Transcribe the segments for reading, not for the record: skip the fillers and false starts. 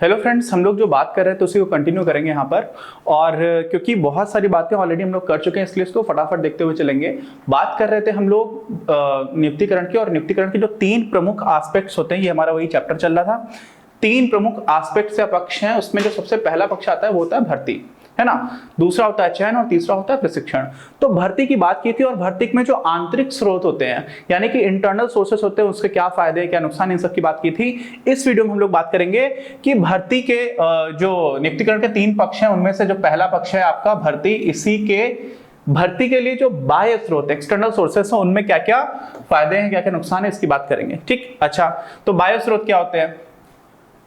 Hello friends, हम लोग जो बात कर रहे थे उसी को कंटिन्यू करेंगे यहाँ पर। और क्योंकि बहुत सारी बातें ऑलरेडी हम लोग कर चुके हैं, इसलिए इसको फटाफट देखते हुए चलेंगे। बात कर रहे थे हम लोग नियुक्तिकरण की, और नियुक्तिकरण के जो 3 प्रमुख एस्पेक्ट्स होते हैं, ये हमारा वही चैप्टर चल रहा था। 3 प्रमुख एस्पेक्ट्स या पक्ष हैं, उसमें जो सबसे पहला पक्ष आता है वो होता है भर्ती, है ना। दूसरा होता है चयन और तीसरा होता है प्रशिक्षण। तो भर्ती की बात की थी, और भर्ती में जो आंतरिक स्रोत होते हैं यानी कि इंटरनल सोर्सेस होते हैं, उसके क्या फायदे क्या नुकसान, इन सब की बात की थी। इस वीडियो में हम लोग बात करेंगे कि भर्ती के जो नियुक्तिकरण के 3 पक्ष हैं, उनमें से जो पहला पक्ष है आपका भर्ती, इसी के भर्ती के लिए जो बाह्य स्रोत एक्सटर्नल सोर्सेस हैं, उनमें क्या क्या फायदे हैं क्या क्या नुकसान है, इसकी बात करेंगे। ठीक, अच्छा, तो बाह्य स्रोत क्या होते हैं,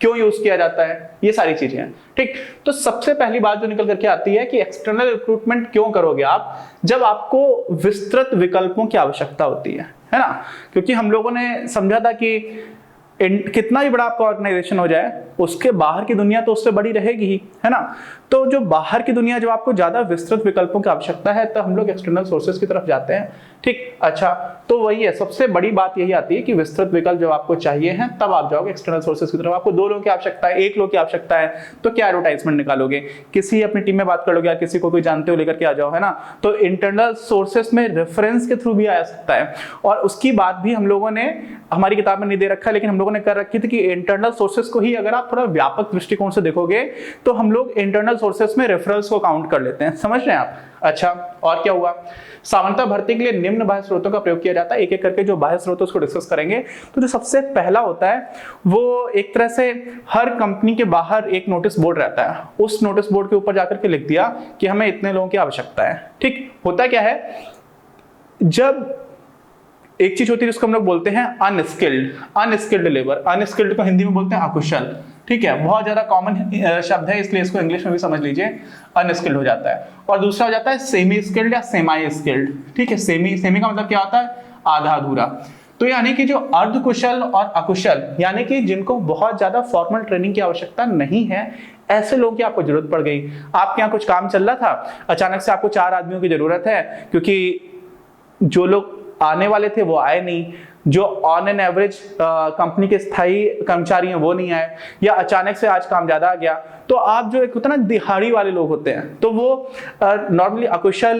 क्यों यूज किया जाता है, ये सारी चीजें हैं। ठीक, तो सबसे पहली बात जो निकल करके आती है कि एक्सटर्नल रिक्रूटमेंट क्यों करोगे आप, जब आपको विस्तृत विकल्पों की आवश्यकता होती है ना। क्योंकि हम लोगों ने समझा था कि कितना भी बड़ा आपका ऑर्गेनाइजेशन हो जाए, उसके बाहर की दुनिया तो उससे बड़ी रहेगी ही, है ना। तो जो बाहर की दुनिया, जब आपको ज्यादा विस्तृत विकल्पों की आवश्यकता है, तो हम लोग एक्सटर्नल सोर्सेज की तरफ जाते हैं। ठीक, अच्छा, तो वही है, सबसे बड़ी बात यही आती है कि विस्तृत विकल्प जब आपको चाहिए हैं, तब आप जाओगे एक्सटर्नल सोर्सेज की तरफ। आपको 2 लोगों की आवश्यकता है, 1 लोग की आवश्यकता है, तो क्या एडवर्टाइजमेंट निकालोगे, किसी अपनी टीम में बात कर लोगे, या किसी को कोई जानते हो लेकर के आ जाओ, है ना। तो इंटरनल सोर्सेज में रेफरेंस के थ्रू भी आ सकता है। और उसकी बात भी हम लोगों ने हमारी किताब में नहीं दे रखा, लेकिन हम लोगों ने कर रखी थी कि इंटरनल सोर्सेज को ही अगर आप थोड़ा व्यापक दृष्टिकोण से देखोगे, तो हम लोग इंटरनल सोर्सेज में रेफरल्स को काउंट कर लेते हैं। समझ रहे हैं आप। अच्छा, और क्या हुआ, सामान्यतः भर्ती के लिए निम्न बाह्य स्रोतों का प्रयोग किया जाता है। एक एक करके जो बाह्य स्रोत उसको डिस्कस करेंगे। तो जो सबसे पहला होता है वो एक तरह से हर कंपनी के बाहर एक नोटिस बोर्ड रहता है, उस नोटिस बोर्ड के ऊपर जाकर के लिख दिया कि हमें इतने लोगों की आवश्यकता है। ठीक, होता क्या है, जब एक चीज होती है जिसको हम लोग बोलते हैं अनस्किल्ड लेबर, अनस्किल्ड को हिंदी में बोलते हैं अकुशल। ठीक है, बहुत ज्यादा कॉमन शब्द है, इसलिए इसको इंग्लिश में भी समझ लीजिए, अनस्किल्ड हो जाता है। और दूसरा हो जाता है सेमी स्किल्ड या सेमाई स्किल्ड। ठीक है, सेमी का मतलब क्या होता है, आधा अधूरा। तो यानी कि जो अर्धकुशल और अकुशल, यानी कि जिनको बहुत ज्यादा फॉर्मल ट्रेनिंग की आवश्यकता नहीं है, ऐसे लोगों की आपको जरूरत पड़ गई। आपके यहाँ कुछ काम चल रहा था, अचानक से आपको 4 आदमियों की जरूरत है, क्योंकि जो लोग आने वाले थे वो आए नहीं, जो ऑन एन एवरेज कंपनी के स्थायी कर्मचारी हैं वो नहीं आए, या अचानक से आज काम ज्यादा आ गया। तो आप जो एक होता है ना दिहाड़ी वाले लोग होते हैं, तो वो नॉर्मली अकुशल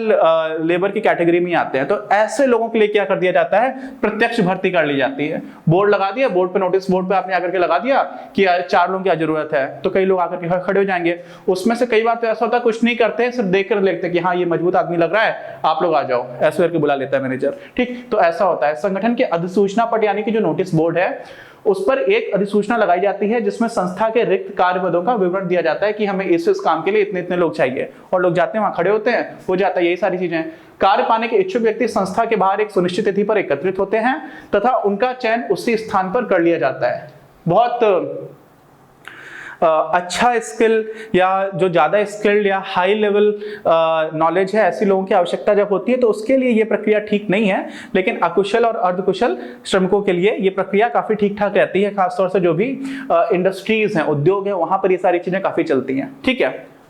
लेबर की कैटेगरी में आते हैं। तो ऐसे लोगों के लिए क्या कर दिया जाता है, प्रत्यक्ष भर्ती कर ली जाती है। बोर्ड लगा दिया, बोर्ड पे नोटिस बोर्ड पे आपने आकर के लगा दिया कि 4 लोगों की जरूरत है, तो कई लोग आकर के खड़े हो जाएंगे। उसमें से कई बार तो ऐसा होता है कुछ नहीं करते, सिर्फ देख कर लेते कि हाँ ये मजबूत आदमी लग रहा है, आप लोग आ जाओ, ऐसे करके बुला लेता है मैनेजर। ठीक, तो ऐसा होता है। संगठन के अधिसूचना पट यानी कि जो नोटिस बोर्ड है, उस पर एक अधिसूचना लगाई जाती है जिसमें संस्था के रिक्त कार्य पदों का विवरण दिया जाता है कि हमें इस काम के लिए इतने इतने लोग चाहिए, और लोग जाते हैं वहां खड़े होते हैं, हो जाता है। यही सारी चीजें। कार्य पाने के इच्छुक व्यक्ति संस्था के बाहर एक सुनिश्चित तिथि पर एकत्रित होते हैं तथा उनका चयन उसी स्थान पर कर लिया जाता है। बहुत अच्छा स्किल या जो ज्यादा स्किल्ड या हाई लेवल नॉलेज है, ऐसी लोगों की आवश्यकता जब होती है, तो उसके लिए ये प्रक्रिया ठीक नहीं है। लेकिन अकुशल और अर्धकुशल श्रमिकों के लिए ये प्रक्रिया काफी ठीक ठाक रहती है, खासतौर से जो भी इंडस्ट्रीज हैं, उद्योग है, वहां पर ये सारी चीजें काफी चलती हैं। ठीक है,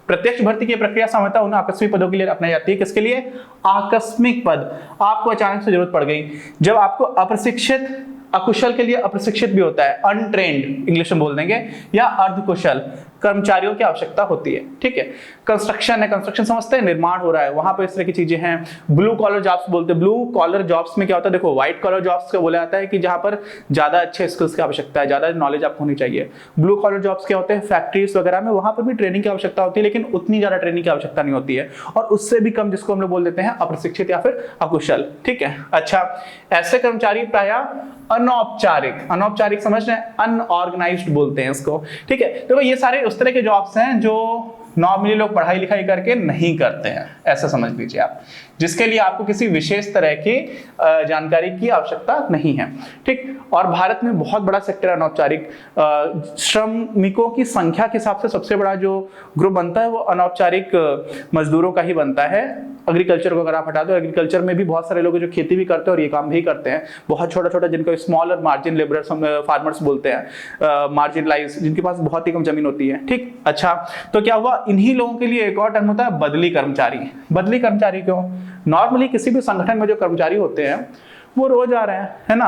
प्रत्यक्ष भर्ती की प्रक्रिया सामान्यतः उन आकस्मिक पदों के लिए अपनाई जाती है। किसके लिए, आकस्मिक पद, आपको अचानक से जरूरत पड़ गई, जब आपको अप्रशिक्षित, अकुशल के लिए अप्रशिक्षित भी होता है, अनट्रेन्ड इंग्लिश में बोल देंगे, या अर्धकुशल कर्मचारियों की आवश्यकता होती है। ठीक है, कंस्ट्रक्शन है, कंस्ट्रक्शन समझते हैं, निर्माण हो रहा है, वहां पर इस तरह की चीजें हैं। ब्लू कॉलर जॉब्स बोलते हैं। ब्लू कॉलर जॉब्स में क्या होता है, देखो, व्हाइट कॉलर जॉब्स को बोला जाता है कि जहां पर ज्यादा अच्छे स्किल्स की आवश्यकता है, ज्यादा नॉलेज आपको होनी चाहिए। ब्लू कॉलर जॉब्स क्या होते हैं, फैक्ट्रीज वगैरह में, वहां पर भी ट्रेनिंग की आवश्यकता होती है, लेकिन उतनी ज्यादा ट्रेनिंग की आवश्यकता नहीं होती है, और उससे भी कम, जिसको हम लोग बोल देते हैं अप्रशिक्षित या फिर अकुशल। ठीक है, अच्छा, ऐसे कर्मचारी प्रायः अनौपचारिक समझ रहे हैं, अनऑर्गेनाइज्ड बोलते हैं इसको। ठीक है, तो ये सारे उस तरह के जॉब्स हैं जो नॉर्मली लोग पढ़ाई लिखाई करके नहीं करते हैं, ऐसा समझ लीजिए आप, जिसके लिए आपको किसी विशेष तरह की जानकारी की आवश्यकता नहीं है। ठीक, और भारत में बहुत बड़ा सेक्टर अनौपचारिक श्रमिकों की संख्या के हिसाब से सबसे बड़ा जो ग्रुप बनता है वो अनौपचारिक मजदूरों का ही बनता है। एग्रीकल्चर को अगर आप हटा दो, एग्रीकल्चर में भी बहुत सारे लोग जो खेती भी करते हैं और ये काम भी करते हैं, बहुत छोटा छोटा, जिनको स्मॉल और मार्जिन लेबरर्स फार्मर्स बोलते हैं, मार्जिनलाइज, जिनके पास बहुत ही कम जमीन होती है। ठीक, अच्छा, तो क्या हुआ, इन्हीं लोगों के लिए एक और टर्म होता है बदली कर्मचारी। बदली कर्मचारी क्यों? नॉर्मली किसी भी संगठन में जो कर्मचारी होते हैं वो रोज आ रहे हैं, है ना,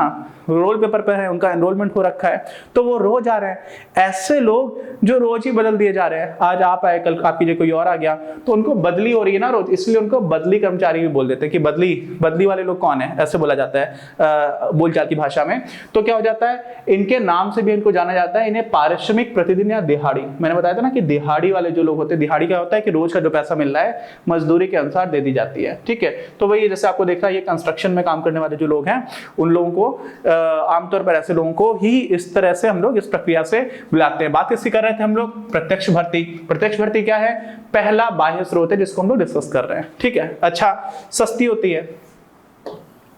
रोल पेपर पे है, उनका एनरोलमेंट हो रखा है, तो वो रोज आ रहे हैं। ऐसे लोग जो रोज ही बदल दिए जा रहे हैं, आज आप आए, कल आपकी जगह कोई और आ गया, तो उनको बदली हो रही है ना रोज, इसलिए उनको बदली कर्मचारी भी बोल देते हैं कि बदली वाले लोग कौन है, ऐसे बोला जाता है बोलचाल की भाषा में। तो क्या हो जाता है, इनके नाम से भी इनको जाना जाता है, इन्हें पारिश्रमिक प्रतिदिन या दिहाड़ी, मैंने बताया था ना कि दिहाड़ी वाले जो लोग होते हैं, दिहाड़ी क्या होता है कि रोज का जो पैसा मिल रहा है मजदूरी के अनुसार दे दी जाती है। ठीक है, तो वही जैसे आपको देख रहा है, ये कंस्ट्रक्शन में काम करने वाले जो लोग हैं, उन लोगों को आमतौर पर ऐसे लोगों को ही इस तरह से हम लोग इस प्रक्रिया से बुलाते हैं। बात किसकी कर रहे थे हम लोग? प्रत्यक्ष भर्ती। प्रत्यक्ष भर्ती क्या है? पहला बाह्य स्रोत है जिसको हम लोग डिस्कस कर रहे हैं। ठीक है, अच्छा, सस्ती होती है,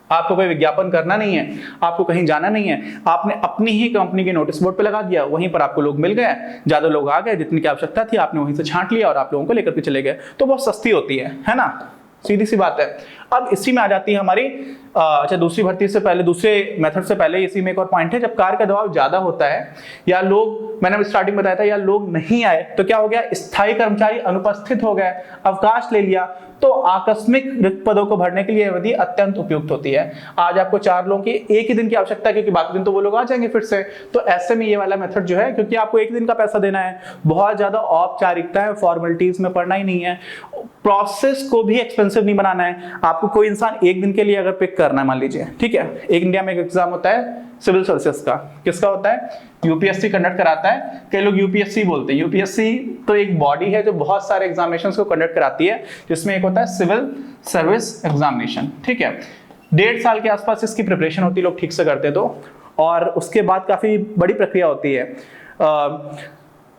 आपको कोई विज्ञापन करना नहीं है, आपको कहीं जाना नहीं है, आपने अपनी ही कंपनी के नोटिस बोर्ड पे लगा दिया, वहीं पर आपको लोग मिल गए, ज्यादा लोग आ गए, जितनी की आवश्यकता थी आपने वहीं से छांट लिया और आप लोगों को लेकर के चले गए, तो बहुत सस्ती होती है ना, सीधी सी बात है। अब इसी में आ जाती है हमारी अच्छा, दूसरी भर्ती से पहले, दूसरे मेथड से पहले इसी में एक और पॉइंट है, जब कार्य का दबाव ज्यादा होता है या लोग, मैंने अभी स्टार्टिंग बताया था, या लोग नहीं आए, तो क्या हो गया, स्थायी कर्मचारी अनुपस्थित हो गए, अवकाश ले लिया, तो आकस्मिक रिक्त पदों को भरने के लिए अवधि अत्यंत उपयुक्त होती है। आज आपको 4 लोगों की एक ही दिन की आवश्यकता है, क्योंकि बाकी दिन तो वो लोग आ जाएंगे फिर से, तो ऐसे में ये वाला मेथड जो है, क्योंकि आपको एक दिन का पैसा देना है, बहुत ज्यादा औपचारिकता है, फॉर्मेलिटीज में पढ़ना ही नहीं है, प्रोसेस को भी एक्सपेंसिव नहीं बनाना है। आपको कोई इंसान एक दिन के लिए अगर पिक करना है, मान लीजिए, ठीक है, एक इंडिया में एक एग्जाम होता है सिविल सर्विसेज का, किसका होता है? यूपीएससी कंडक्ट कराता है, कई लोग यूपीएससी बोलते हैं। यूपीएससी तो एक बॉडी है जो बहुत सारे एग्जामिनेशंस को कंडक्ट कराती है, जिसमें एक होता है सिविल सर्विस एग्जामिनेशन। ठीक है, 1.5 साल के आसपास इसकी प्रिपरेशन होती है, लोग ठीक से करते तो, और उसके बाद काफी बड़ी प्रक्रिया होती है।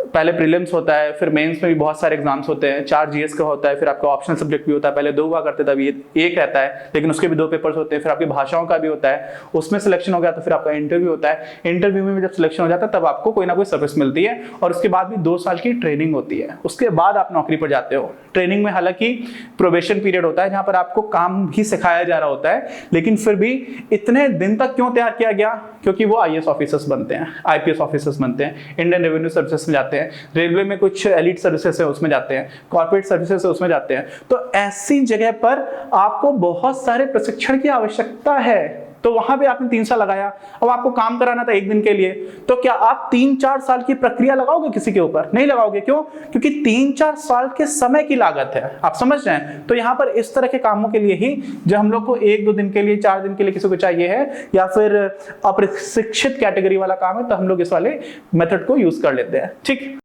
पहले प्रीलिम्स होता है, फिर मेंस में भी बहुत सारे एग्जाम्स होते हैं, 4 जीएस का होता है, फिर आपका ऑप्शनल सब्जेक्ट भी होता है, पहले 2 हुआ करते थे, अभी एक रहता है, लेकिन उसके भी 2 पेपर्स होते हैं, फिर आपकी भाषाओं का भी होता है, उसमें सिलेक्शन हो गया तो फिर आपका इंटरव्यू होता है, इंटरव्यू में भी जब सिलेक्शन हो जाता है तब आपको कोई ना कोई सर्विस मिलती है, और उसके बाद भी 2 साल की ट्रेनिंग होती है, उसके बाद आप नौकरी पर जाते हो। ट्रेनिंग में हालांकि प्रोबेशन पीरियड होता है, जहां पर आपको काम भी सिखाया जा रहा होता है, लेकिन फिर भी इतने दिन तक क्यों तैयार किया गया? क्योंकि वो आईएएस ऑफिसर्स बनते हैं, आईपीएस ऑफिसर्स बनते हैं, इंडियन रेवेन्यू सर्विसेज में जाते हैं, रेलवे में कुछ एलिट सर्विसेज है उसमें जाते हैं, कॉर्पोरेट सर्विसेज है उसमें जाते हैं। तो ऐसी जगह पर आपको बहुत सारे प्रशिक्षण की आवश्यकता है, तो वहां पे आपने 3 साल लगाया, अब आपको काम कराना था एक दिन के लिए, तो क्या आप 3-4 साल की प्रक्रिया लगाओगे किसी के ऊपर? नहीं लगाओगे। क्यों? क्योंकि 3-4 साल के समय की लागत है, आप समझ रहे हैं। तो यहाँ पर इस तरह के कामों के लिए ही जो हम लोग को 1-2 दिन के लिए, 4 दिन के लिए किसी को चाहिए है, या फिर अप्रशिक्षित कैटेगरी वाला काम है, तो हम लोग इस वाले मेथड को यूज कर लेते हैं। ठीक।